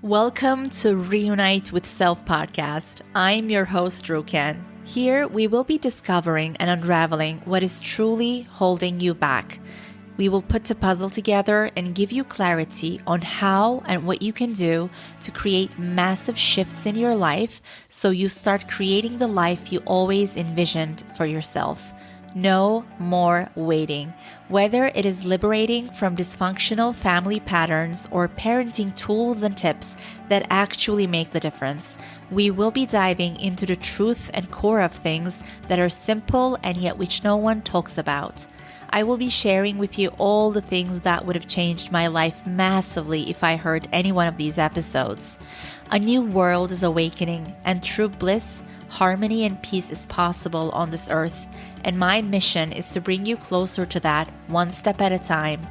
Welcome to Reunite with Self podcast. I'm your host, Ruken. Here, we will be discovering and unraveling what is truly holding you back. We will put the puzzle together and give you clarity on how and what you can do to create massive shifts in your life so you start creating the life you always envisioned for yourself. No more waiting. Whether it is liberating from dysfunctional family patterns or parenting tools and tips that actually make the difference, we will be diving into the truth and core of things that are simple and yet which no one talks about. I will be sharing with you all the things that would have changed my life massively if I heard any one of these episodes. A new world is awakening, and true bliss, harmony, and peace is possible on this earth. And my mission is to bring you closer to that, one step at a time.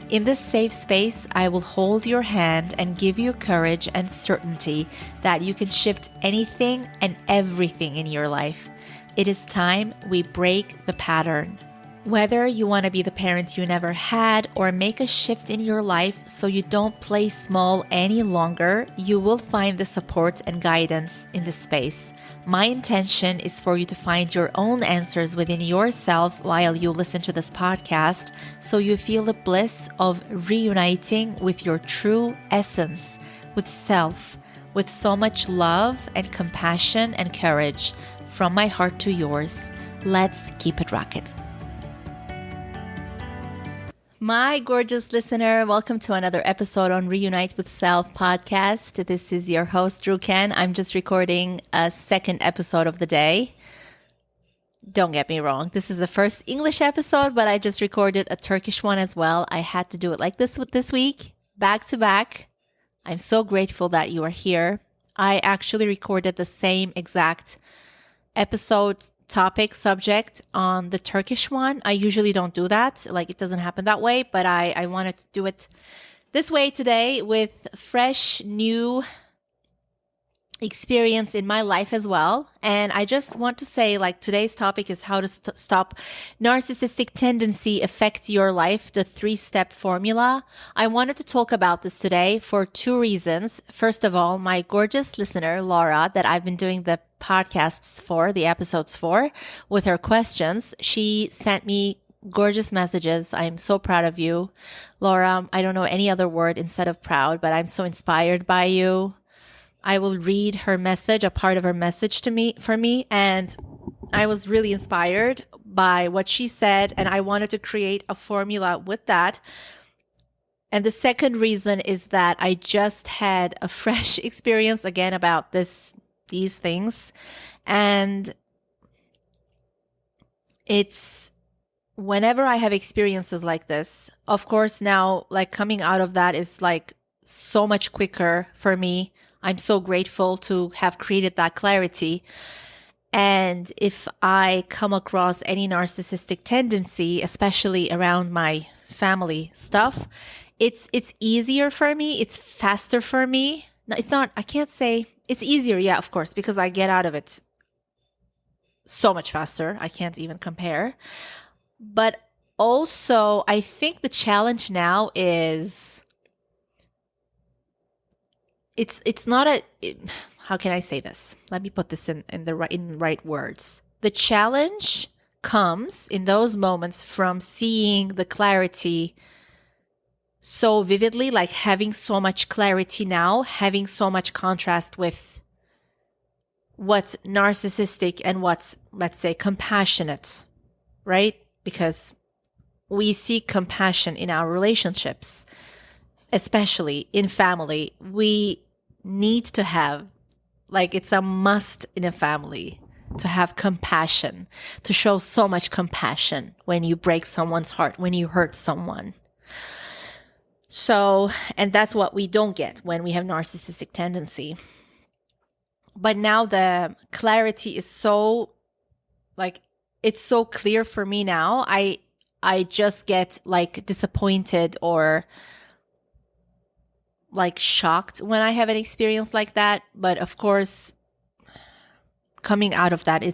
In this safe space, I will hold your hand and give you courage and certainty that you can shift anything and everything in your life. It is time we break the pattern. Whether you want to be the parent you never had or make a shift in your life so you don't play small any longer, you will find the support and guidance in this space. My intention is for you to find your own answers within yourself while you listen to this podcast, so you feel the bliss of reuniting with your true essence, with self, with so much love and compassion and courage. From my heart to yours, let's keep it rocking. My gorgeous listener, welcome to another episode on Reunite with Self podcast. This is your host, Ruken. I'm just recording a second episode of the day. Don't get me wrong. This is the first English episode, but I just recorded a Turkish one as well. I had to do it like this week, back to back. I'm so grateful that you are here. I actually recorded the same exact episode topic subject on the Turkish one. I usually don't do that. Like, it doesn't happen that way, but I wanted to do it this way today with fresh, new experience in my life as well. And I just want to say, like, today's topic is how to stop narcissistic tendency affect your life, the 3-step formula. I wanted to talk about this today for 2 reasons. First of all, my gorgeous listener, Laura, that I've been doing the podcasts for, the episodes for, with her questions, she sent me gorgeous messages. I'm so proud of you, Laura. I don't know any other word instead of proud, but I'm so inspired by you. I will read her message, a part of her message for me, and I was really inspired by what she said, and I wanted to create a formula with that. And the second reason is that I just had a fresh experience again about these things, and it's whenever I have experiences like this, of course now, like, coming out of that is like so much quicker for me. I'm so grateful to have created that clarity. And if I come across any narcissistic tendency, especially around my family stuff, it's easier for me. It's faster for me. No, it's not, I can't say it's easier. Yeah, of course, because I get out of it so much faster. I can't even compare. But also, I think the challenge now is it's not how can I say this? Let me put this in the right words. The challenge comes in those moments from seeing the clarity so vividly, like having so much clarity now, having so much contrast with what's narcissistic and what's, let's say, compassionate, right? Because we seek compassion in our relationships, especially in family. We need to have, like, it's a must in a family to have compassion, to show so much compassion when you break someone's heart, when you hurt someone. So, and that's what we don't get when we have narcissistic tendency. But now the clarity is so, like, it's so clear for me now. I just get, like, disappointed or like shocked when I have an experience like that. But of course, coming out of that,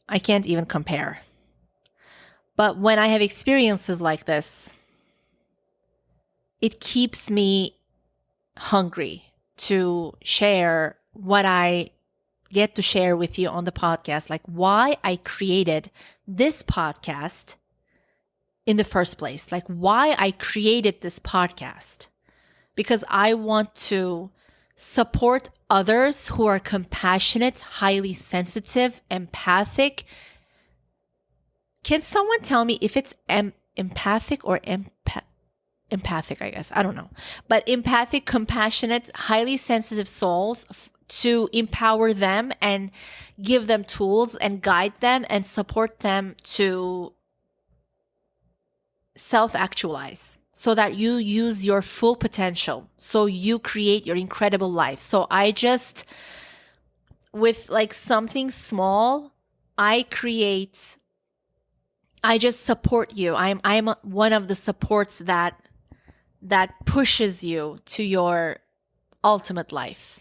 I can't even compare. But when I have experiences like this, it keeps me hungry. to share what I get to share with you on the podcast, like why I created this podcast in the first place, like why I created this podcast, because I want to support others who are compassionate, highly sensitive, empathic. Can someone tell me if it's empathic or empathic, I guess. I don't know. But empathic, compassionate, highly sensitive souls to empower them and give them tools and guide them and support them to self-actualize so that you use your full potential, so you create your incredible life. So I just, with like something small, I just support you. I'm one of the supports that pushes you to your ultimate life.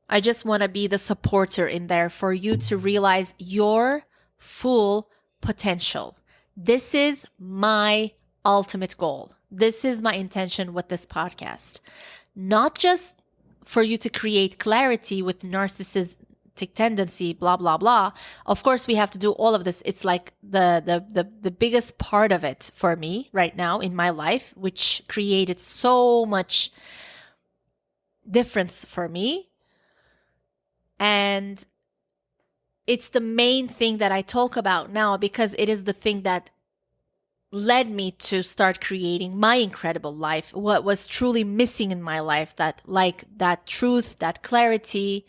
I just want to be the supporter in there for you to realize your full potential. This is my ultimate goal. This is my intention with this podcast. Not just for you to create clarity with narcissistic tendency, blah, blah, blah. Of course, we have to do all of this. It's like the biggest part of it for me right now in my life, which created so much difference for me. And it's the main thing that I talk about now because it is the thing that led me to start creating my incredible life, what was truly missing in my life, that truth, that clarity.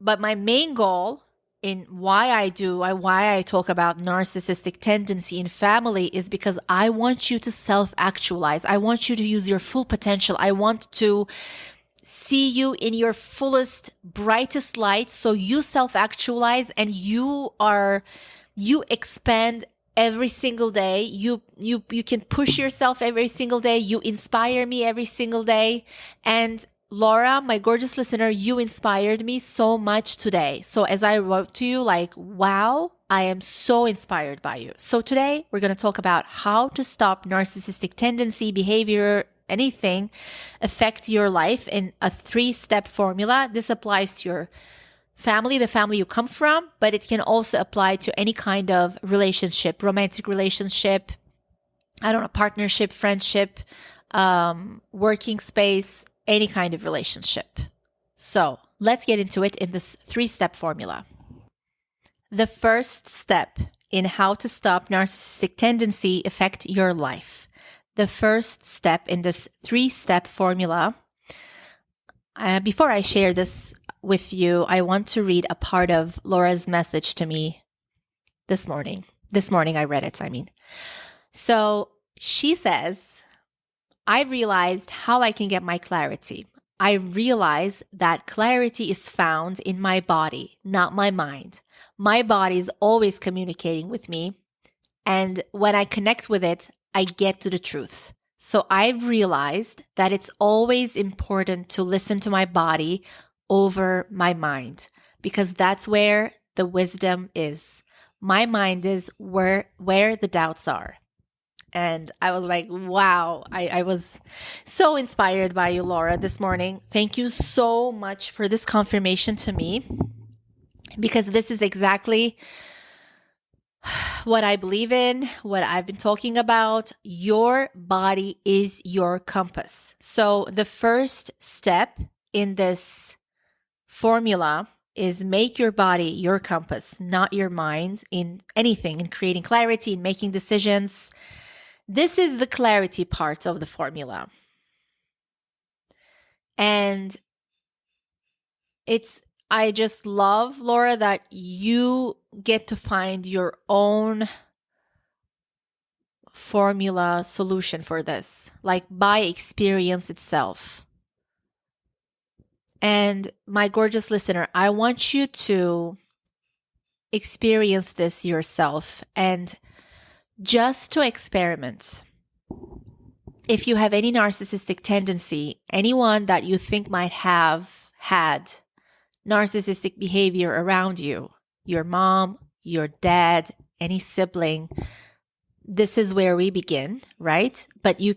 But my main goal in why I talk about narcissistic tendency in family is because I want you to self-actualize. I want you to use your full potential. I want to see you in your fullest, brightest light. So you self-actualize and you expand every single day. You can push yourself every single day. You inspire me every single day. And Laura, my gorgeous listener, you inspired me so much today. So as I wrote to you, like, wow, I am so inspired by you. So today we're going to talk about how to stop narcissistic tendency, behavior, anything affect your life in a 3-step formula. This applies to your family, the family you come from, but it can also apply to any kind of relationship, romantic relationship, partnership, friendship, working space, any kind of relationship. So let's get into it in this 3-step formula. The first step in how to stop narcissistic tendency affect your life. The first step in this 3-step formula, before I share this with you, I want to read a part of Laura's message to me this morning. This morning I read it, So she says, I realized how I can get my clarity. I realize that clarity is found in my body, not my mind. My body is always communicating with me. And when I connect with it, I get to the truth. So I've realized that it's always important to listen to my body over my mind, because that's where the wisdom is. My mind is where the doubts are. And I was like, wow, I was so inspired by you, Laura, this morning. Thank you so much for this confirmation to me, because this is exactly what I believe in, what I've been talking about. Your body is your compass. So the first step in this formula is make your body your compass, not your mind, in anything, in creating clarity, in making decisions. This is the clarity part of the formula. And I just love, Laura, that you get to find your own formula solution for this, like by experience itself. And my gorgeous listener, I want you to experience this yourself and just to experiment. If you have any narcissistic tendency, anyone that you think might have had narcissistic behavior around you, your mom, your dad, any sibling, this is where we begin, right? But you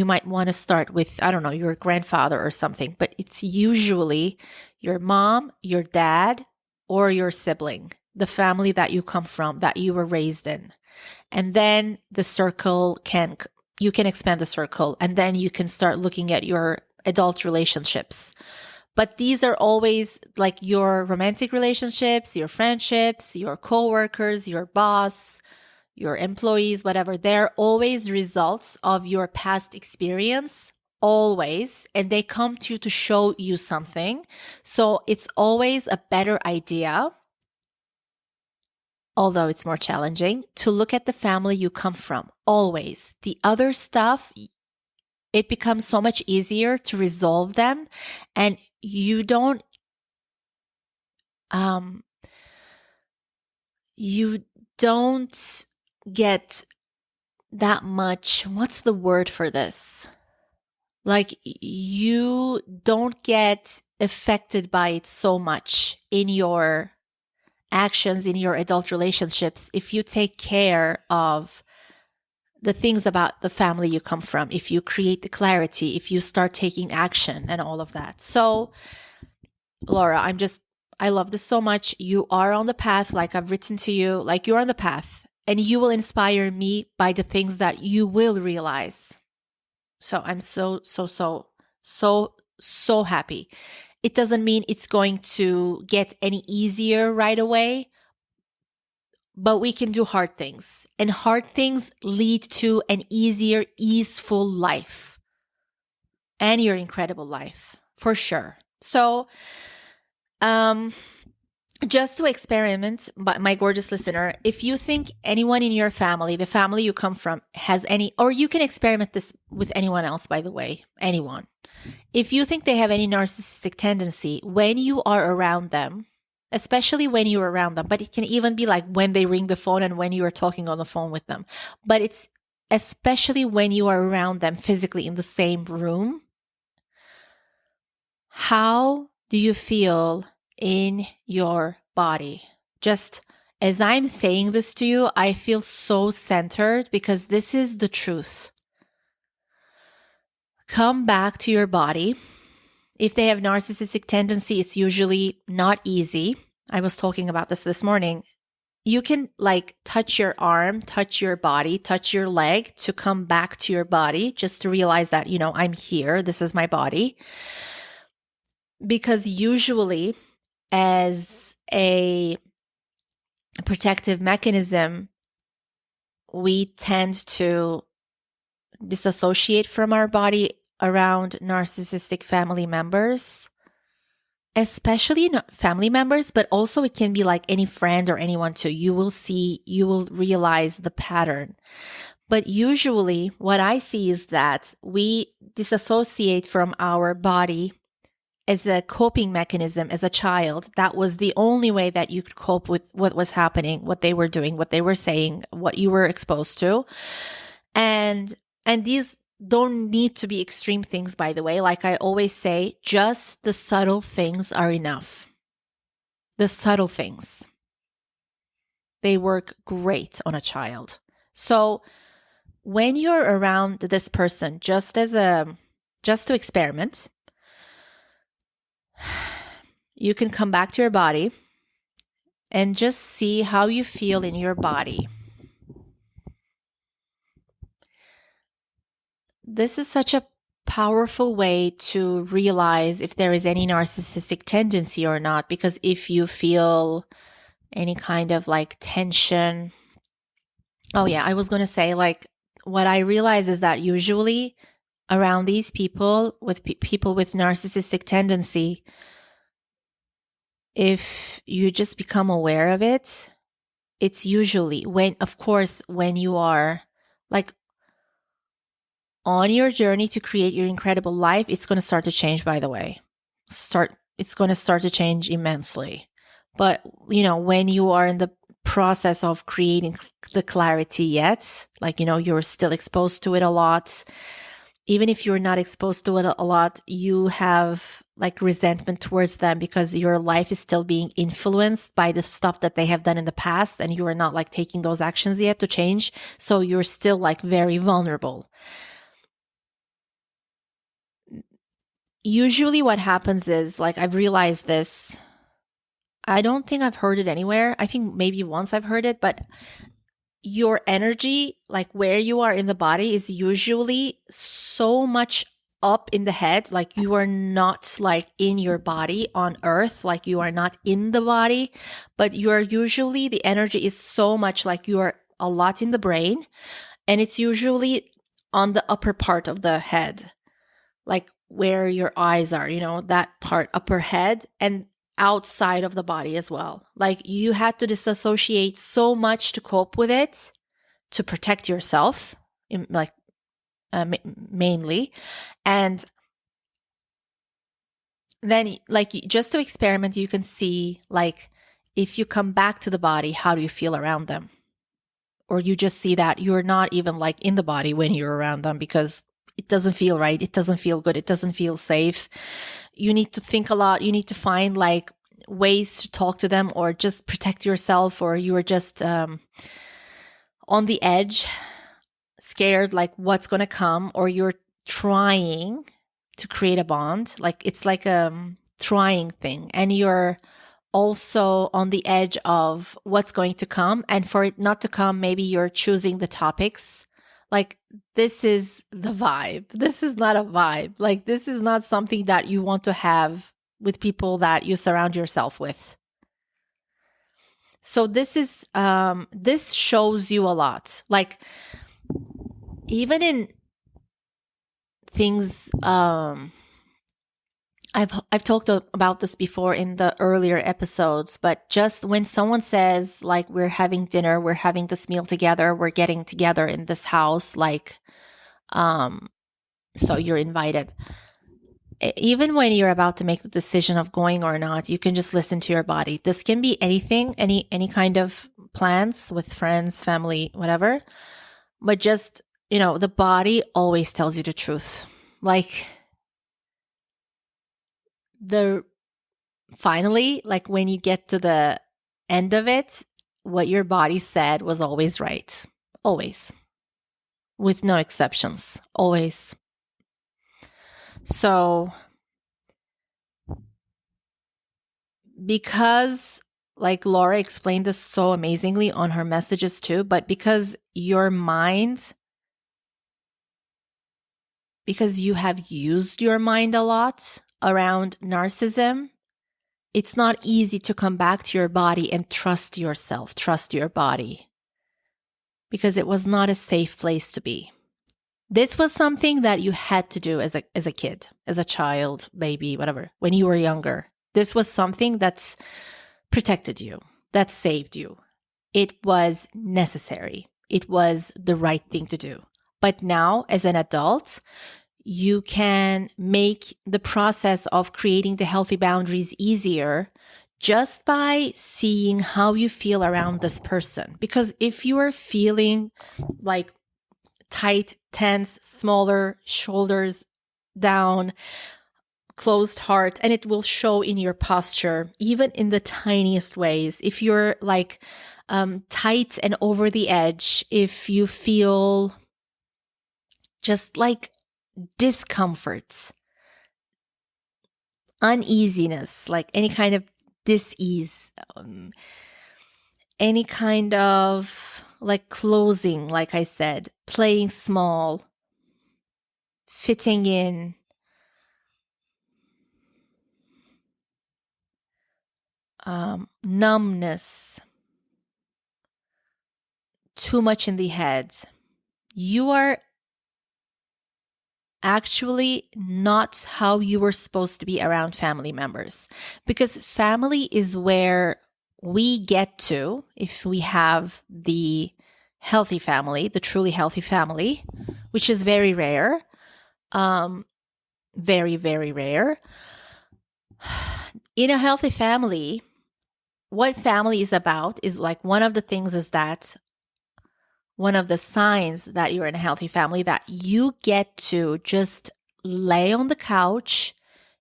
might want to start with, I don't know, your grandfather or something, but it's usually your mom, your dad, or your sibling, the family that you come from, that you were raised in. And then the circle you can expand the circle, and then you can start looking at your adult relationships. But these are always like your romantic relationships, your friendships, your coworkers, your boss, your employees, whatever. They're always results of your past experience, always. And they come to you to show you something. So it's always a better idea, although it's more challenging, to look at the family you come from. Always. The other stuff, it becomes so much easier to resolve them, and you don't get that much, what's the word for this? Like, you don't get affected by it so much in your actions, in your adult relationships, if you take care of the things about the family you come from, if you create the clarity, if you start taking action and all of that. So, Laura, I love this so much. You are on the path, like I've written to you, like you're on the path, and you will inspire me by the things that you will realize. So I'm so happy. It doesn't mean it's going to get any easier right away, but we can do hard things. And hard things lead to an easier, easeful life. And your incredible life, for sure. So, just to experiment, but my gorgeous listener, if you think anyone in your family, the family you come from, has any, or you can experiment this with anyone else, by the way, anyone. If you think they have any narcissistic tendency, when you are around them, especially when you're around them, but it can even be like when they ring the phone and when you are talking on the phone with them, but it's especially when you are around them physically in the same room, how do you feel in your body? Just as I'm saying this to you, I feel so centered because this is the truth. Come back to your body. If they have narcissistic tendency, it's usually not easy. I was talking about this morning. You can like touch your arm, touch your body, touch your leg to come back to your body, just to realize that, I'm here. This is my body. Because usually, as a protective mechanism, we tend to disassociate from our body around narcissistic family members, especially not family members, but also it can be like any friend or anyone too. You will realize the pattern. But usually what I see is that we disassociate from our body as a coping mechanism as a child. That was the only way that you could cope with what was happening, what they were doing, what they were saying, what you were exposed to. And these don't need to be extreme things, by the way. Like I always say, just the subtle things are enough. The subtle things. They work great on a child. So when you're around this person, just to experiment, you can come back to your body and just see how you feel in your body. This is such a powerful way to realize if there is any narcissistic tendency or not, because if you feel any kind of like tension, I was going to say, like, what I realize is that usually around these people with people with narcissistic tendency, if you just become aware of it, it's usually when you are like on your journey to create your incredible life, it's going to start to change, by the way. It's going to start to change immensely. But, when you are in the process of creating the clarity yet, like, you're still exposed to it a lot, even if you're not exposed to it a lot, you have like resentment towards them because your life is still being influenced by the stuff that they have done in the past, and you are not like taking those actions yet to change. So you're still like very vulnerable. Usually what happens is, like, I've realized this. I don't think I've heard it anywhere. I think maybe once I've heard it, but your energy, like where you are in the body, is usually so much up in the head. Like you are not like in your body on earth, like you are not in the body, but you're usually, the energy is so much like you are a lot in the brain, and it's usually on the upper part of the head, like where your eyes are, you know, that part, upper head, and outside of the body as well. Like you had to disassociate so much to cope with it, to protect yourself, like mainly. And then like just to experiment, you can see like if you come back to the body, how do you feel around them? Or you just see that you're not even like in the body when you're around them because it doesn't feel right. It doesn't feel good. It doesn't feel safe. You need to think a lot. You need to find like ways to talk to them or just protect yourself, or you are just on the edge, scared like what's going to come, or you're trying to create a bond. Like it's like a trying thing, and you're also on the edge of what's going to come. And for it not to come, maybe you're choosing the topics. Like, this is the vibe. This is not a vibe. Like, this is not something that you want to have with people that you surround yourself with. So this is, this shows you a lot. Like, even in things, I've talked about this before in the earlier episodes, but just when someone says like, we're having dinner, we're having this meal together, we're getting together in this house, like, so you're invited. Even when you're about to make the decision of going or not, you can just listen to your body. This can be anything, any kind of plans with friends, family, whatever. But just, you know, the body always tells you the truth. Like, finally, like when you get to the end of it, what your body said was always right. Always. With no exceptions. Always. So, because, like Laura explained this so amazingly on her messages too, but because your mind, because you have used your mind a lot around narcissism, it's not easy to come back to your body and trust yourself, trust your body, because it was not a safe place to be. This was something that you had to do as a kid, as a child, baby, whatever, when you were younger. This was something that's protected you, that saved you. It was necessary. It was the right thing to do. But now, as an adult, you can make the process of creating the healthy boundaries easier just by seeing how you feel around this person. Because if you are feeling like tight, tense, smaller, shoulders down, closed heart, and it will show in your posture, even in the tiniest ways. If you're like tight and over the edge, if you feel just like discomfort, uneasiness, like any kind of dis-ease, any kind of like closing, like I said, playing small, fitting in, numbness, too much in the head, you are actually not how you were supposed to be around family members. Because family is where we get to, if we have the healthy family, the truly healthy family, which is very rare, very, very rare. In a healthy family, what family is about is like, one of the things is that one of the signs that you're in a healthy family, that you get to just lay on the couch.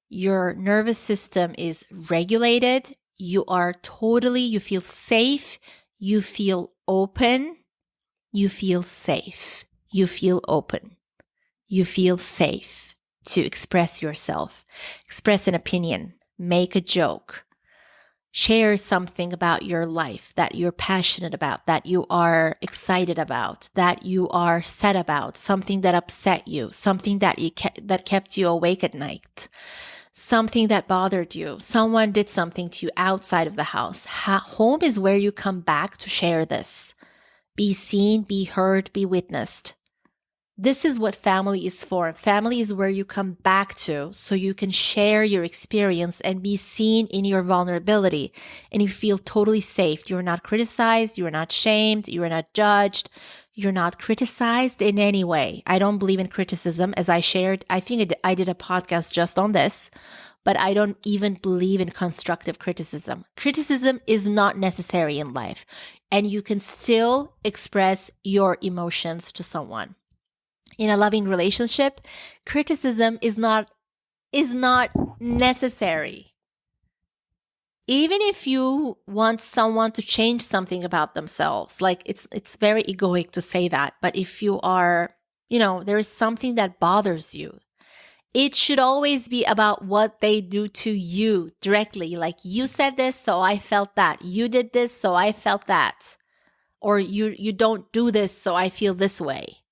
Your nervous system is regulated. You feel safe. You feel open. You feel safe. You feel open. You feel safe to express yourself, express an opinion, make a joke, share something about your life that you're passionate about, that you are excited about, that you are sad about, something that upset you, something that that kept you awake at night, something that bothered you, someone did something to you outside of the house. Home is where you come back to share this. Be seen, be heard, be witnessed. This is what family is for. Family is where you come back to so you can share your experience and be seen in your vulnerability. And you feel totally safe. You're not criticized. You're not shamed. You're not judged. You're not criticized in any way. I don't believe in criticism. As I shared, I think I did a podcast just on this, but I don't even believe in constructive criticism. Criticism is not necessary in life, and you can still express your emotions to someone. In a loving relationship, criticism is not necessary. Even if you want someone to change something about themselves, like it's very egoic to say that, but if you are, there is something that bothers you, it should always be about what they do to you directly. Like, you said this, so I felt that. You did this, so I felt that. Or you don't do this, so I feel this way.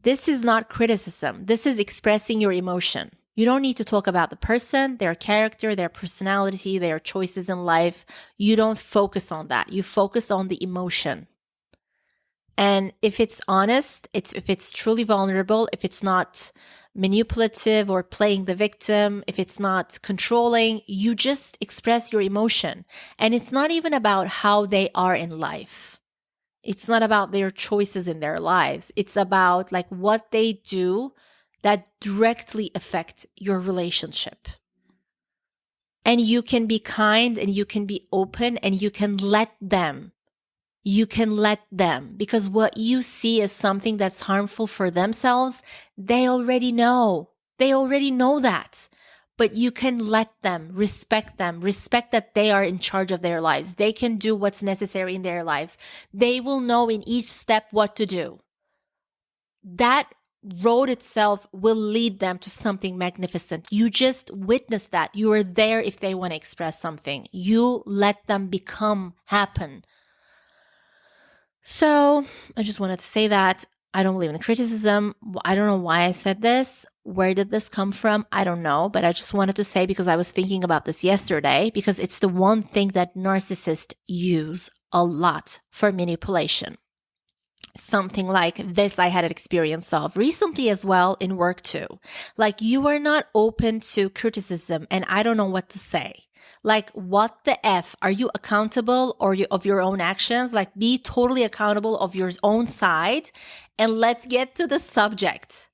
This is not criticism. This is expressing your emotion. You don't need to talk about the person, their character, their personality, their choices in life. You don't focus on that. You focus on the emotion. And if it's honest, if it's truly vulnerable, if it's not manipulative or playing the victim, if it's not controlling, you just express your emotion. And it's not even about how they are in life. It's not about their choices in their lives. It's about like what they do that directly affect your relationship. And you can be kind and you can be open and you can let them. You can let them, because what you see as something that's harmful for themselves, they already know. They already know that. But you can let them, respect that they are in charge of their lives. They can do what's necessary in their lives. They will know in each step what to do. That road itself will lead them to something magnificent. You just witness that. You are there if they want to express something. You let them happen. So I just wanted to say that I don't believe in criticism. I don't know why I said this. Where did this come from? I don't know, but I just wanted to say, because I was thinking about this yesterday, because it's the one thing that narcissists use a lot for manipulation. Something like this I had an experience of recently as well in work too. Like, you are not open to criticism and I don't know what to say. Like, what the F? Are you accountable of your own actions? Like, be totally accountable of your own side and let's get to the subject.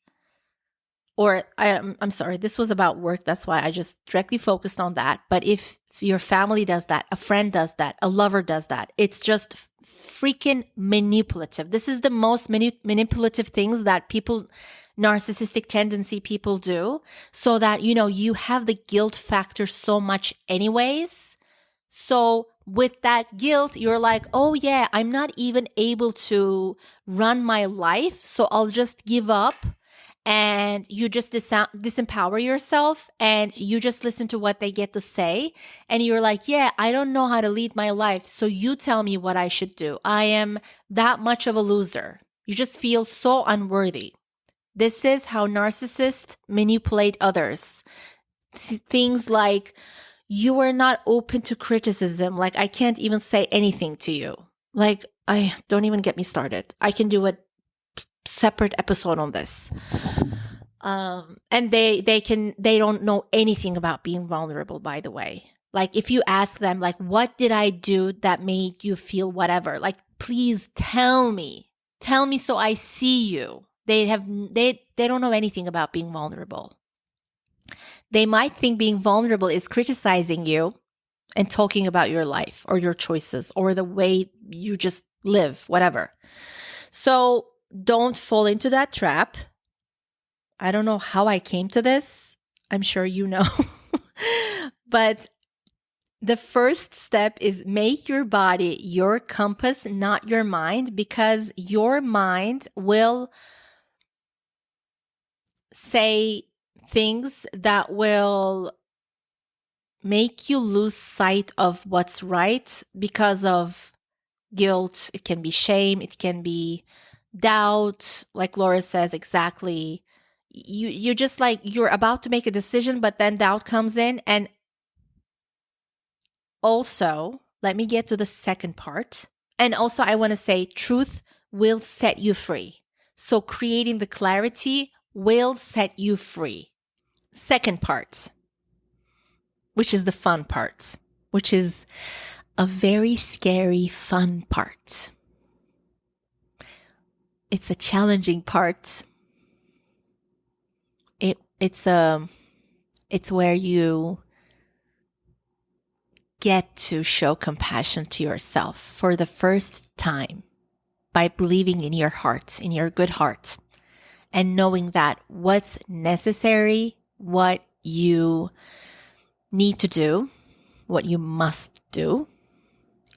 Or I'm sorry, this was about work. That's why I just directly focused on that. But if your family does that, a friend does that, a lover does that, it's just freaking manipulative. This is the most manipulative things that narcissistic tendency people do, so that, you have the guilt factor so much anyways. So with that guilt, you're like, oh yeah, I'm not even able to run my life, so I'll just give up. And you just disempower yourself and you just listen to what they get to say. And you're like, yeah, I don't know how to lead my life, so you tell me what I should do. I am that much of a loser. You just feel so unworthy. This is how narcissists manipulate others. Things like, you are not open to criticism. Like, I can't even say anything to you. Like, I don't even get me started. I can do a separate episode on this. And they don't know anything about being vulnerable, by the way. Like, if you ask them, like, what did I do that made you feel whatever? Like, please tell me so I see you. They don't know anything about being vulnerable. They might think being vulnerable is criticizing you and talking about your life or your choices or the way you just live, whatever. So don't fall into that trap. I don't know how I came to this. I'm sure you know. But the first step is make your body your compass, not your mind, because your mind will say things that will make you lose sight of what's right because of guilt. It can be shame. It can be doubt. Like Laura says, exactly. You're just like, you're about to make a decision, but then doubt comes in. And also, let me get to the second part. And also, I want to say truth will set you free. So creating the clarity will set you free. Second part, which is the fun part, which is a very scary, fun part. It's a challenging part. It's where you get to show compassion to yourself for the first time by believing in your heart, in your good heart, and knowing that what's necessary, what you need to do, what you must do,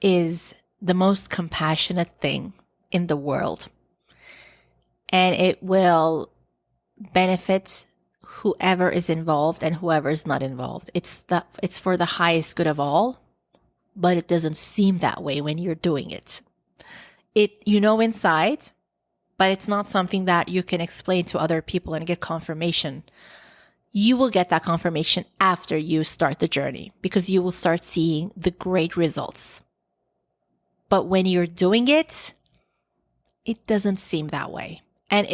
is the most compassionate thing in the world. And it will benefit whoever is involved and whoever is not involved. It's for the highest good of all, but it doesn't seem that way when you're doing it. You know inside, but it's not something that you can explain to other people and get confirmation. You will get that confirmation after you start the journey, because you will start seeing the great results. But when you're doing it, it doesn't seem that way. And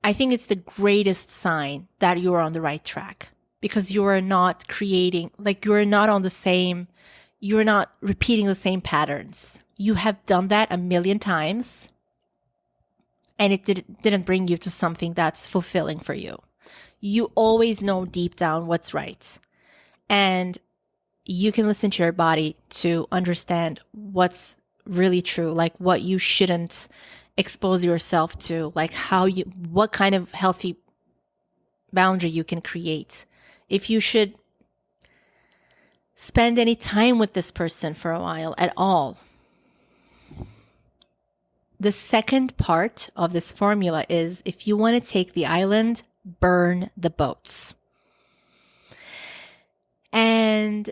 I think it's the greatest sign that you're on the right track, because you are not creating, like you're not repeating the same patterns. You have done that a million times, and it didn't bring you to something that's fulfilling for you. You always know deep down what's right. And you can listen to your body to understand what's really true, like what you shouldn't expose yourself to, like what kind of healthy boundary you can create. If you should spend any time with this person for a while at all. The second part of this formula is, if you want to take the island, burn the boats. And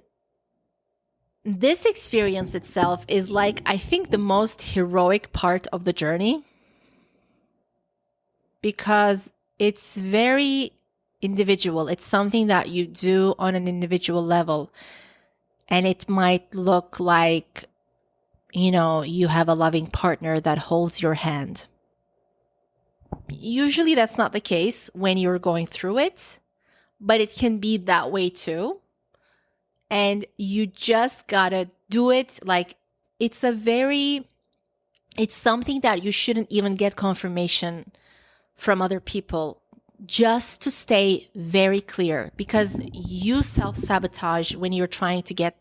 this experience itself is like, I think, the most heroic part of the journey, because it's very individual. It's something that you do on an individual level. And it might look like, you have a loving partner that holds your hand. Usually that's not the case when you're going through it, but it can be that way too. And you just gotta do it. Like, it's something that you shouldn't even get confirmation from other people, just to stay very clear, because you self-sabotage when you're trying to get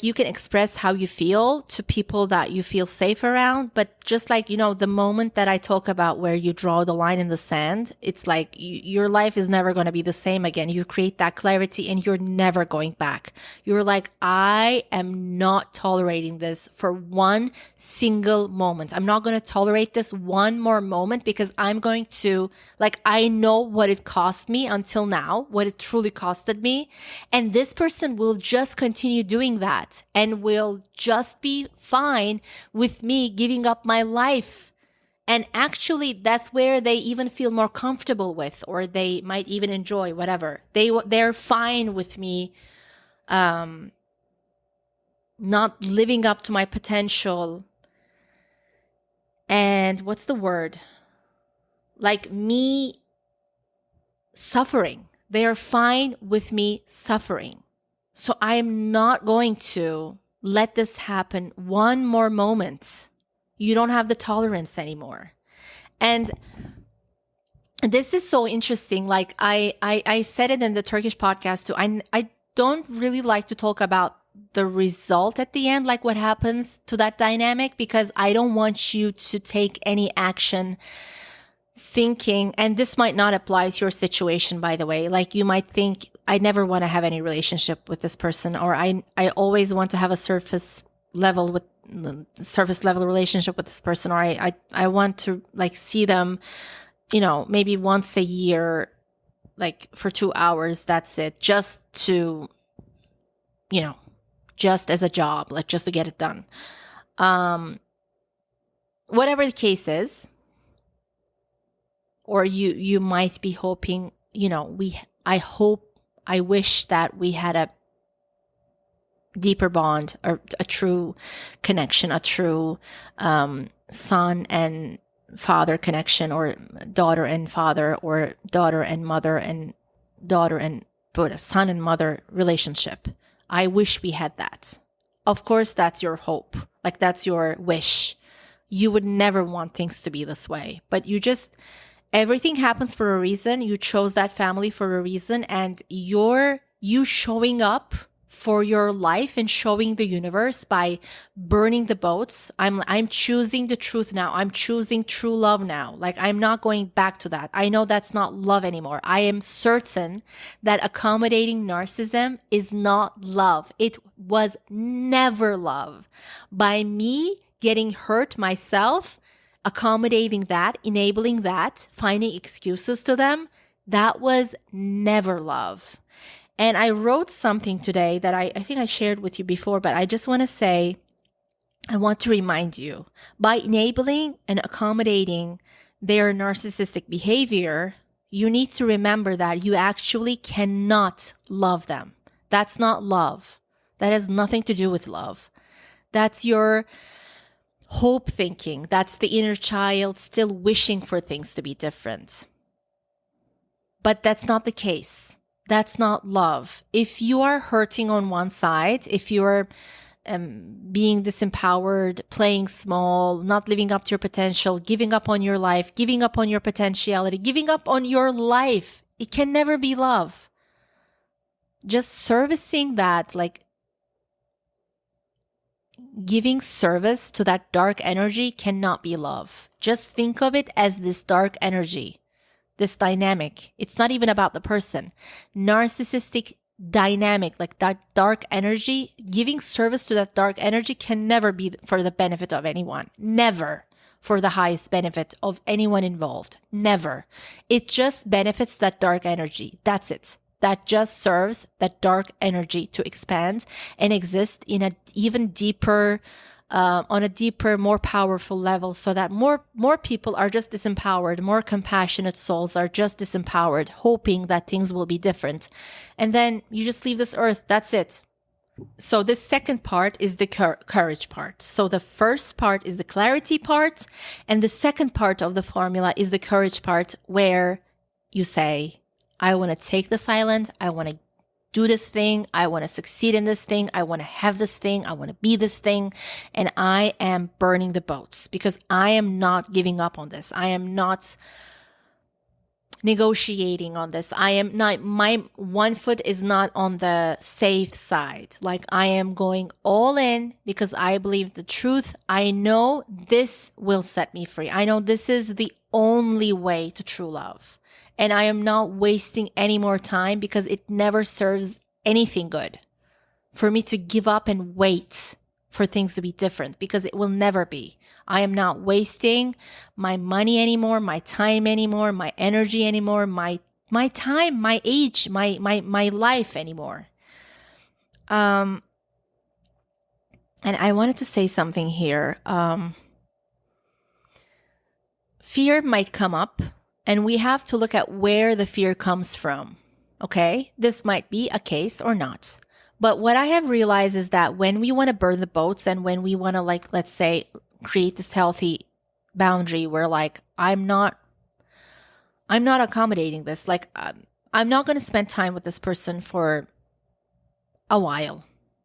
you can express how you feel to people that you feel safe around. But just like, the moment that I talk about where you draw the line in the sand, it's like your life is never going to be the same again. You create that clarity and you're never going back. You're like, I am not tolerating this for one single moment. I'm not going to tolerate this one more moment, because I'm going to, I know what it cost me until now, what it truly costed me. And this person will just continue doing that and will just be fine with me giving up my life. And actually, that's where they even feel more comfortable with, or they might even enjoy, whatever. They're fine with me not living up to my potential. And what's the word? Like me suffering. They are fine with me suffering. So I'm not going to let this happen one more moment. You don't have the tolerance anymore. And this is so interesting. Like I said it in the Turkish podcast too. I don't really like to talk about the result at the end, like what happens to that dynamic, because I don't want you to take any action thinking, and this might not apply to your situation, by the way, like you might think, I never want to have any relationship with this person, or I always want to have a surface level relationship with this person, or I want to like see them, maybe once a year, like for 2 hours, that's it, just to, just as a job, like just to get it done. Whatever the case is, or you might be hoping, I wish that we had a deeper bond, or a true connection, a true son and father connection, or daughter and father, or daughter and mother, and daughter and son and mother relationship. I wish we had that. Of course, that's your hope. Like that's your wish. You would never want things to be this way, but everything happens for a reason. You chose that family for a reason, and you showing up for your life and showing the universe by burning the boats. I'm choosing the truth now. I'm choosing true love now. Like I'm not going back to that. I know that's not love anymore. I am certain that accommodating narcissism is not love. It was never love. By me getting hurt myself, accommodating that, enabling that, finding excuses to them, that was never love. And I wrote something today that I think I shared with you before, but I just want to say, I want to remind you, by enabling and accommodating their narcissistic behavior, you need to remember that you actually cannot love them. That's not love. That has nothing to do with love. That's your hope thinking. That's the inner child still wishing for things to be different. But that's not the case. That's not love. If you are hurting on one side, if you're being disempowered, playing small, not living up to your potential, giving up on your life, giving up on your potentiality, giving up on your life, it can never be love. Just servicing that, like giving service to that dark energy, cannot be love. Just think of it as this dark energy, this dynamic. It's not even about the person. Narcissistic dynamic, like that dark energy, giving service to that dark energy can never be for the benefit of anyone. Never for the highest benefit of anyone involved. Never. It just benefits that dark energy. That's it. That just serves that dark energy to expand and exist in an even deeper, on a deeper, more powerful level, so that more people are just disempowered, more compassionate souls are just disempowered, hoping that things will be different. And then you just leave this earth. That's it. So the second part is the courage part. So the first part is the clarity part, and the second part of the formula is the courage part, where you say, I want to take this island. I want to do this thing. I want to succeed in this thing. I want to have this thing. I want to be this thing. And I am burning the boats because I am not giving up on this. I am not negotiating on this. I am not, my one foot is not on the safe side. Like I am going all in because I believe the truth. I know this will set me free. I know this is the only way to true love. And I am not wasting any more time because it never serves anything good for me to give up and wait for things to be different, because it will never be. I am not wasting my money anymore, my time anymore, my energy anymore, my time, my age, my life anymore. And I wanted to say something here. Fear might come up. And we have to look at where the fear comes from, okay? This might be a case or not. But what I have realized is that when we want to burn the boats and when we want to, like, let's say, create this healthy boundary where, like, I'm not accommodating this. Like, I'm not going to spend time with this person for a while,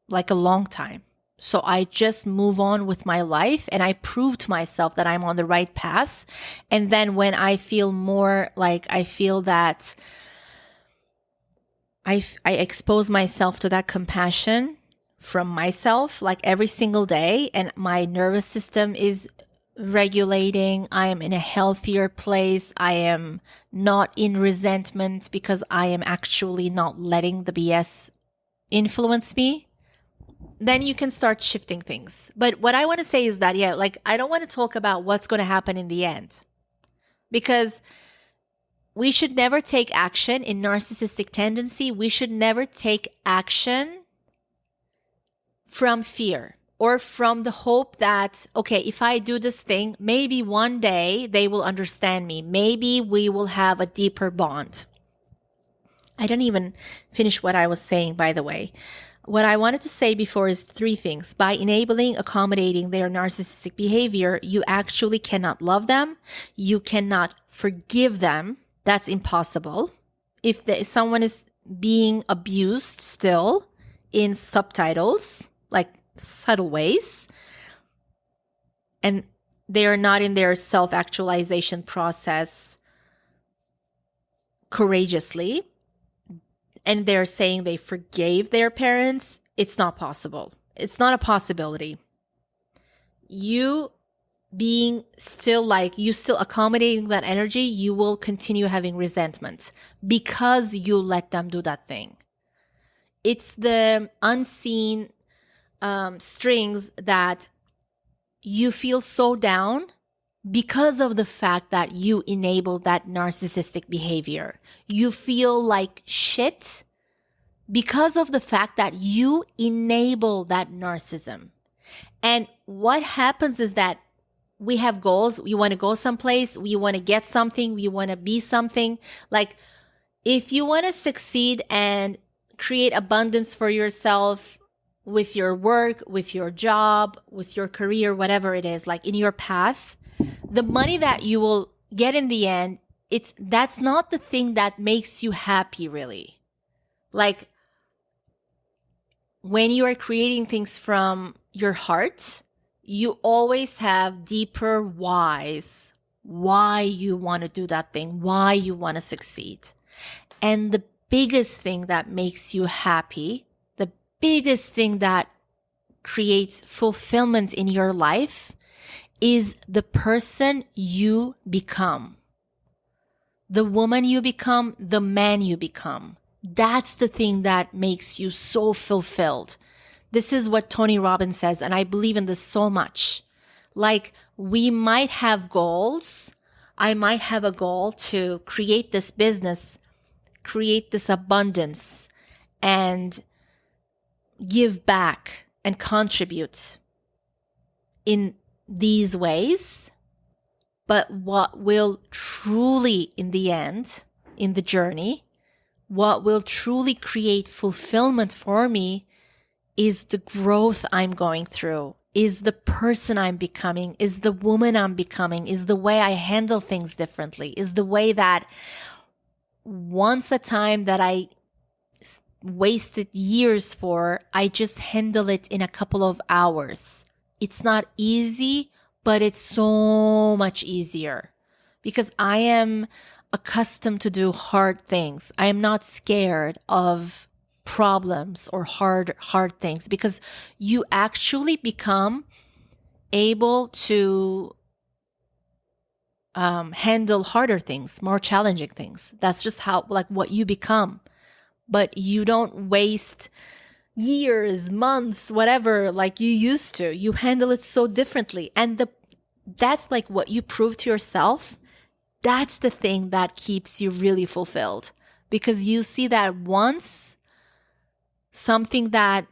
like a long time. So I just move on with my life and I prove to myself that I'm on the right path. And then when I feel more like I feel that I expose myself to that compassion from myself like every single day, and my nervous system is regulating. I am in a healthier place. I am not in resentment because I am actually not letting the BS influence me. Then you can start shifting things. But what I want to say is that, I don't want to talk about what's going to happen in the end, because we should never take action in narcissistic tendency. We should never take action from fear or from the hope that, okay, if I do this thing, maybe one day they will understand me. Maybe we will have a deeper bond. I didn't even finish what I was saying, by the way. What I wanted to say before is 3 things. By enabling, accommodating their narcissistic behavior, you actually cannot love them. You cannot forgive them. That's impossible. If someone is being abused still in subtitles, like subtle ways, and they are not in their self-actualization process courageously, and they're saying they forgave their parents, it's not possible. It's not a possibility. You being still you still accommodating that energy, you will continue having resentment because you let them do that thing. It's the unseen strings that you feel so down because of the fact that you enable that narcissistic behavior. You feel like shit because of the fact that you enable that narcissism. And what happens is that we have goals. We want to go someplace. We want to get something. We want to be something. Like, if you want to succeed and create abundance for yourself with your work, with your job, with your career, whatever it is, like in your path, the money that you will get in the end, that's not the thing that makes you happy, really. Like, when you are creating things from your heart, you always have deeper whys, why you want to do that thing, why you want to succeed. And the biggest thing that makes you happy, the biggest thing that creates fulfillment in your life is the person you become. The woman you become, the man you become. That's the thing that makes you so fulfilled. This is what Tony Robbins says, and I believe in this so much. Like, we might have goals. I might have a goal to create this business, create this abundance, and give back and contribute in these ways. But what will truly, in the end, in the journey, what will truly create fulfillment for me is the growth I'm going through, is the person I'm becoming, is the woman I'm becoming, is the way I handle things differently, is the way that once a time that I wasted years for, I just handle it in a couple of hours. It's not easy, but it's so much easier because I am accustomed to do hard things. I am not scared of problems or hard things because you actually become able to handle harder things, more challenging things. That's just how, like, what you become. But you don't waste years, months, whatever, like you used to. You handle it so differently. And that's like what you prove to yourself. That's the thing that keeps you really fulfilled, because you see that once something that,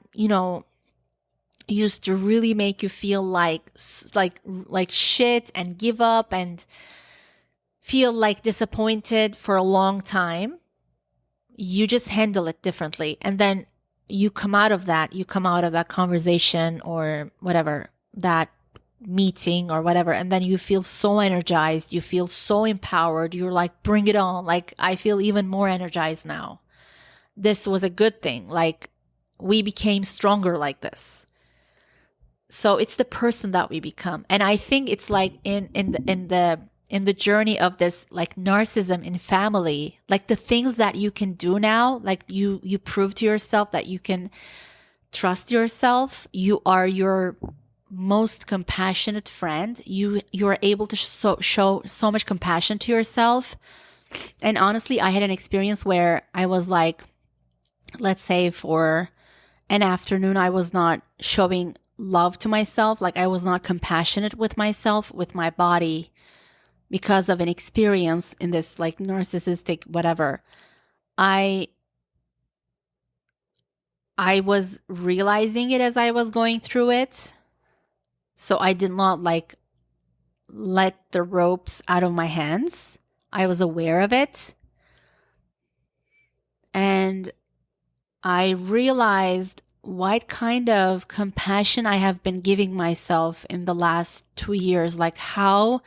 used to really make you feel like shit and give up and feel like disappointed for a long time, you just handle it differently. And then you come out of that conversation or whatever, that meeting or whatever, and then you feel so energized, you feel so empowered. You're like, bring it on. Like, I feel even more energized now. This was a good thing. Like, we became stronger like this. So it's the person that we become. And I think it's like in the journey of this, like, narcissism in family, like the things that you can do now, like you prove to yourself that you can trust yourself. You are your most compassionate friend. You are able to show so much compassion to yourself. And honestly, I had an experience where I was like, let's say for an afternoon, I was not showing love to myself. Like I was not compassionate with myself, with my body, because of an experience in this like narcissistic whatever. I was realizing it as I was going through it. So I did not like let the ropes out of my hands. I was aware of it. And I realized what kind of compassion I have been giving myself in the last 2 years, like how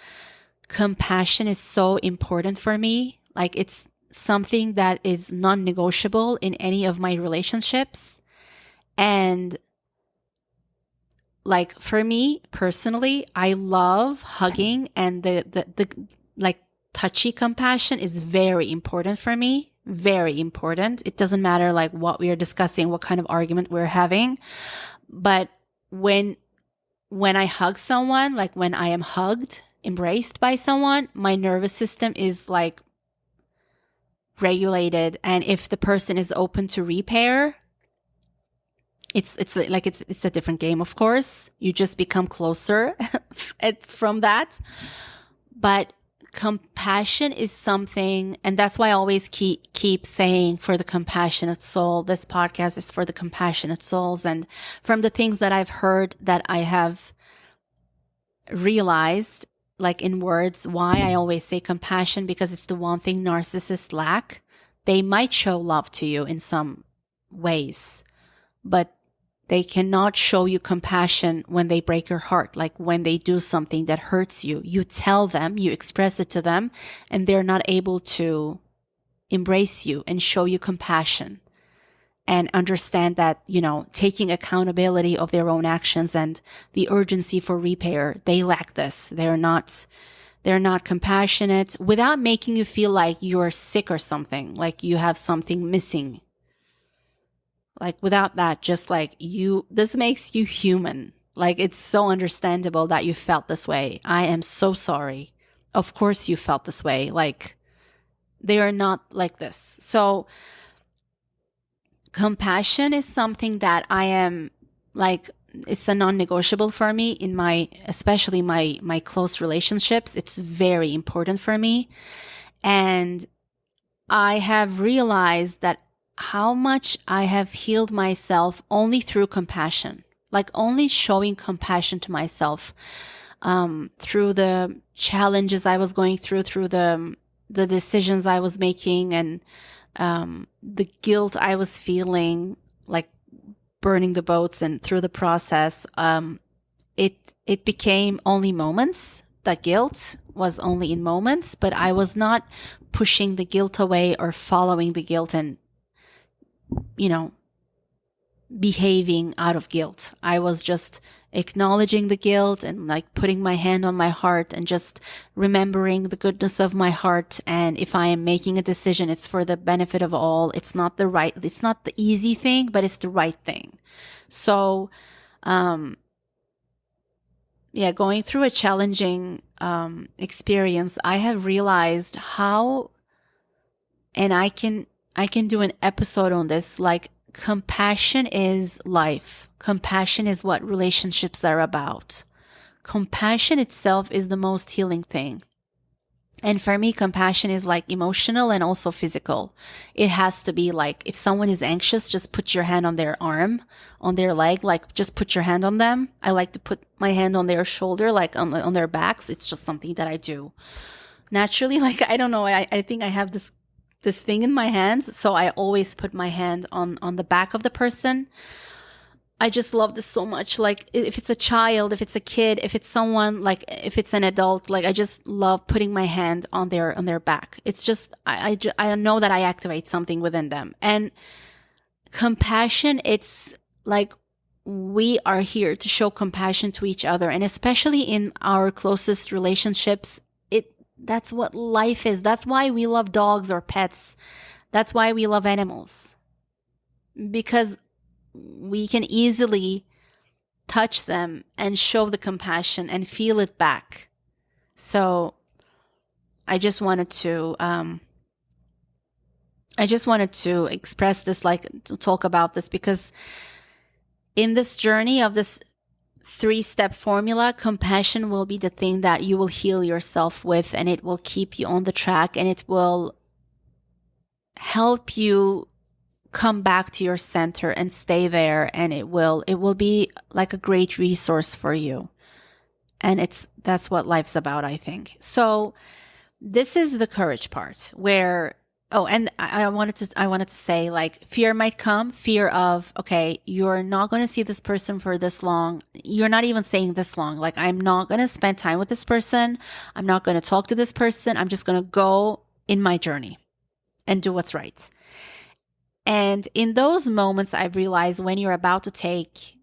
compassion is so important for me. Like it's something that is non-negotiable in any of my relationships. And like for me personally, I love hugging, and the like touchy compassion is very important for me. Very important. It doesn't matter like what we are discussing, what kind of argument we're having. But when I hug someone, like when I am hugged, embraced by someone, my nervous system is like regulated. And if the person is open to repair, it's a different game, of course. You just become closer from that. But compassion is something, and that's why I always keep saying for the compassionate soul. This podcast is for the compassionate souls. And from the things that I've heard, that I have realized, like in words, why I always say compassion, because it's the one thing narcissists lack. They might show love to you in some ways, but they cannot show you compassion when they break your heart, like when they do something that hurts you. You tell them, you express it to them, and they're not able to embrace you and show you compassion and understand that, you know, taking accountability of their own actions and the urgency for repair. They lack this. They're not compassionate without making you feel like you're sick or something, like you have something missing. Like without that, just like this makes you human. Like it's so understandable that you felt this way. I am so sorry. Of course you felt this way. Like they are not like this. So compassion is something that I am like, it's a non-negotiable for me in especially my close relationships. It's very important for me. And I have realized that how much I have healed myself only through compassion, like only showing compassion to myself, through the challenges I was going through the decisions I was making, and the guilt I was feeling, like burning the boats, and through the process, it became only moments. The guilt was only in moments, but I was not pushing the guilt away or following the guilt and, you know, behaving out of guilt. I was just acknowledging the guilt and like putting my hand on my heart and just remembering the goodness of my heart. And if I am making a decision, it's for the benefit of all. It's not the easy thing, but it's the right thing. So, going through a challenging experience, I have realized how, and I can do an episode on this, like compassion is life. Compassion is what relationships are about. Compassion itself is the most healing thing. And for me, compassion is like emotional and also physical. It has to be like, if someone is anxious, just put your hand on their arm, on their leg, like just put your hand on them. I like to put my hand on their shoulder, like on their backs. It's just something that I do naturally. Like, I don't know. I think I have this thing in my hands. So I always put my hand on the back of the person. I just love this so much. Like if it's a child, if it's a kid, if it's someone, like if it's an adult, like I just love putting my hand on their back. It's just, I know that I activate something within them. And compassion, it's like we are here to show compassion to each other. And especially in our closest relationships, that's what life is. That's why we love dogs or pets. That's why we love animals. Because we can easily touch them and show the compassion and feel it back. So I just wanted to express this, like to talk about this, because in this journey of this 3-step formula, compassion will be the thing that you will heal yourself with, and it will keep you on the track, and it will help you come back to your center and stay there, and it will be like a great resource for you. And that's what life's about, I think. So this is the courage part where, and I wanted to say, like, fear might come, fear of, okay, you're not going to see this person for this long. You're not even saying this long. Like, I'm not going to spend time with this person. I'm not going to talk to this person. I'm just going to go in my journey and do what's right. And in those moments, I've realized when you're about to take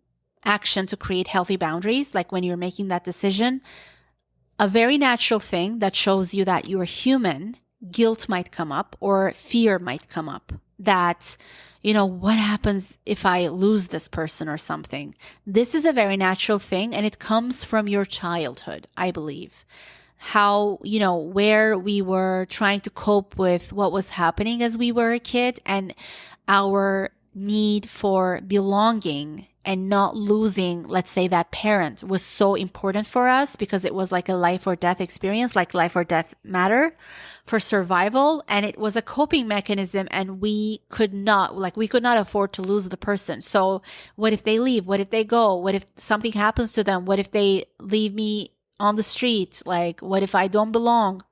action to create healthy boundaries, like when you're making that decision, a very natural thing that shows you that you're human, guilt might come up or fear might come up that, what happens if I lose this person or something? This is a very natural thing, and it comes from your childhood, I believe. How, where we were trying to cope with what was happening as we were a kid, and our need for belonging and not losing, let's say, that parent was so important for us because it was like a life or death experience, like life or death matter for survival. And it was a coping mechanism, and we could not afford to lose the person. So what if they leave? What if they go? What if something happens to them? What if they leave me on the street? Like, what if I don't belong?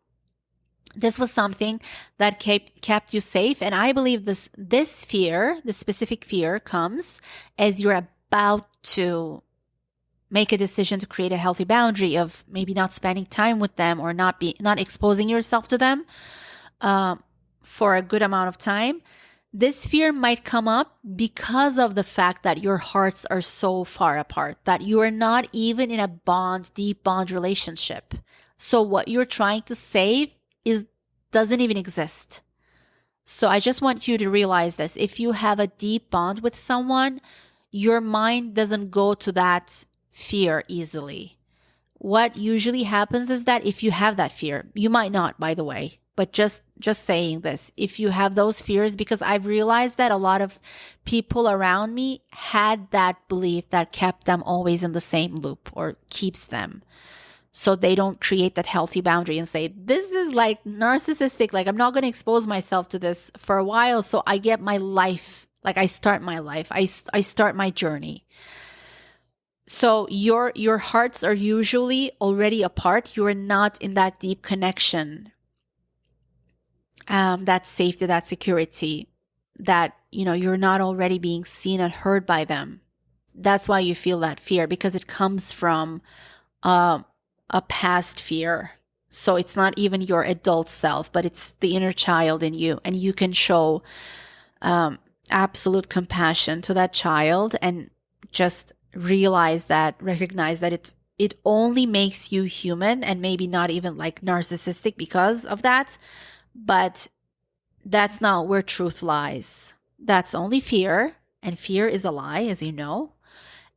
This was something that kept you safe. And I believe this fear, this specific fear, comes as you're about to make a decision to create a healthy boundary of maybe not spending time with them or not exposing yourself to them for a good amount of time. This fear might come up because of the fact that your hearts are so far apart, that you are not even in a deep bond relationship. So what you're trying to save doesn't even exist. So I just want you to realize this. If you have a deep bond with someone, your mind doesn't go to that fear easily. What usually happens is that if you have that fear, you might not, by the way, but just saying this, if you have those fears, because I've realized that a lot of people around me had that belief that kept them always in the same loop or keeps them. So they don't create that healthy boundary and say, this is like narcissistic. Like, I'm not going to expose myself to this for a while. So I get my life. Like, I start my life. I start my journey. So your hearts are usually already apart. You're not in that deep connection, that safety, that security, that, you're not already being seen and heard by them. That's why you feel that fear, because it comes from a past fear. So it's not even your adult self, but it's the inner child in you. And you can show absolute compassion to that child and just recognize that it only makes you human, and maybe not even like narcissistic because of that. But that's not where truth lies. That's only fear, and fear is a lie, as you know.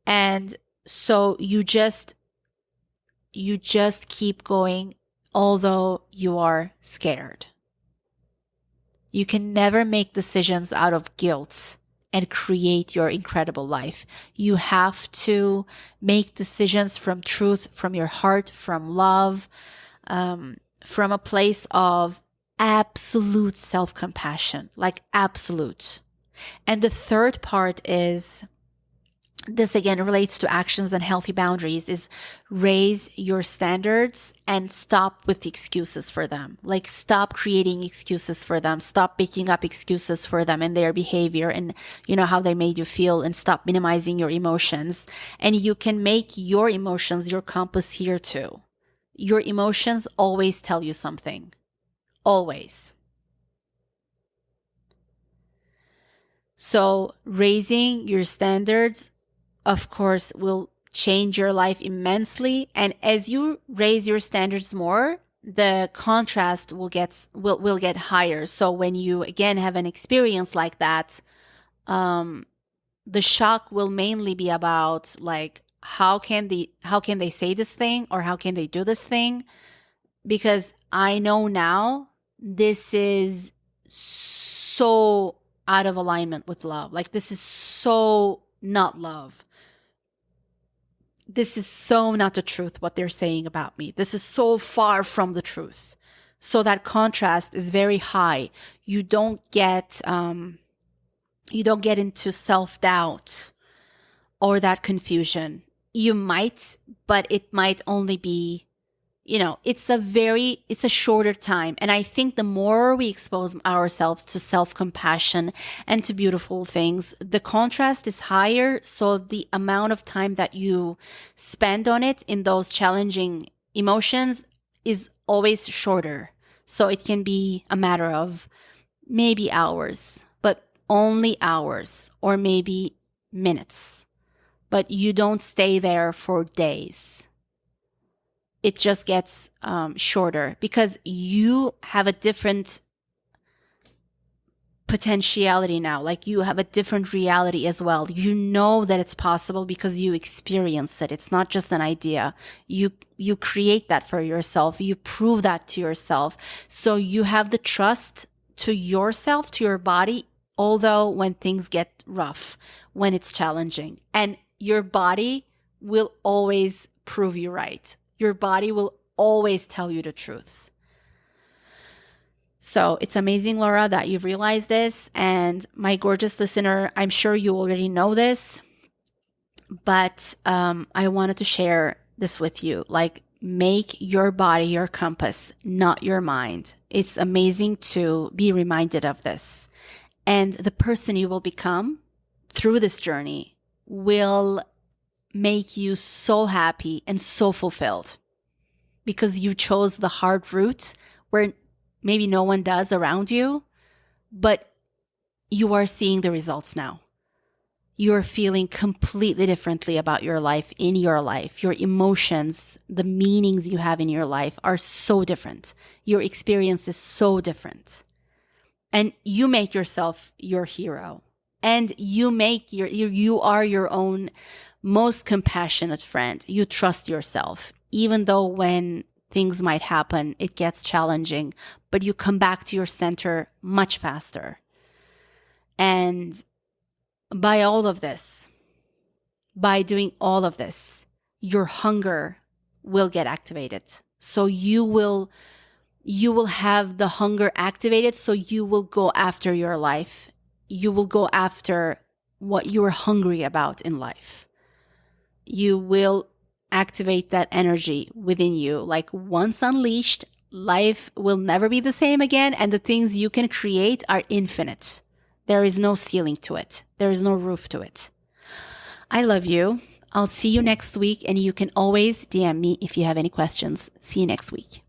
And so you just keep going, although you are scared. You can never make decisions out of guilt and create your incredible life. You have to make decisions from truth, from your heart, from love, from a place of absolute self-compassion, like absolute. And the third part is, this again relates to actions and healthy boundaries, is raise your standards and stop with the excuses for them. Like, stop creating excuses for them. Stop picking up excuses for them and their behavior and, how they made you feel, and stop minimizing your emotions. And you can make your emotions your compass here too. Your emotions always tell you something. Always. So raising your standards, of course, will change your life immensely. And as you raise your standards more, the contrast will get higher. So when you again have an experience like that, the shock will mainly be about like, how can they say this thing, or how can they do this thing? Because I know now this is so out of alignment with love. Like, this is so not love. This is so not the truth, what they're saying about me. This is so far from the truth. So that contrast is very high. You don't get into self-doubt or that confusion. You might, but it might only be, it's a shorter time. And I think the more we expose ourselves to self-compassion and to beautiful things, the contrast is higher. So the amount of time that you spend on it in those challenging emotions is always shorter. So it can be a matter of maybe hours, but only hours, or maybe minutes. But you don't stay there for days. It just gets shorter because you have a different potentiality now. Like, you have a different reality as well. You know that it's possible because you experience it. It's not just an idea. You create that for yourself. You prove that to yourself. So you have the trust to yourself, to your body, although when things get rough, when it's challenging. And your body will always prove you right. Your body will always tell you the truth. So it's amazing, Laura, that you've realized this. And my gorgeous listener, I'm sure you already know this, but I wanted to share this with you. Like, make your body your compass, not your mind. It's amazing to be reminded of this. And the person you will become through this journey will make you so happy and so fulfilled because you chose the hard route where maybe no one does around you, but you are seeing the results now. You're feeling completely differently about your life, in your life. Your emotions, the meanings you have in your life are so different. Your experience is so different. And you make yourself your hero. And you are your own most compassionate friend. You trust yourself, even though when things might happen, it gets challenging, but you come back to your center much faster. And by all of this, by doing all of this, your hunger will get activated. So you will have the hunger activated, so you will go after your life. You will go after what you are hungry about in life. You will activate that energy within you. Like, once unleashed, life will never be the same again, and the things you can create are infinite. There is no ceiling to it. There is no roof to it. I love you. I'll see you next week, and you can always DM me if you have any questions. See you next week.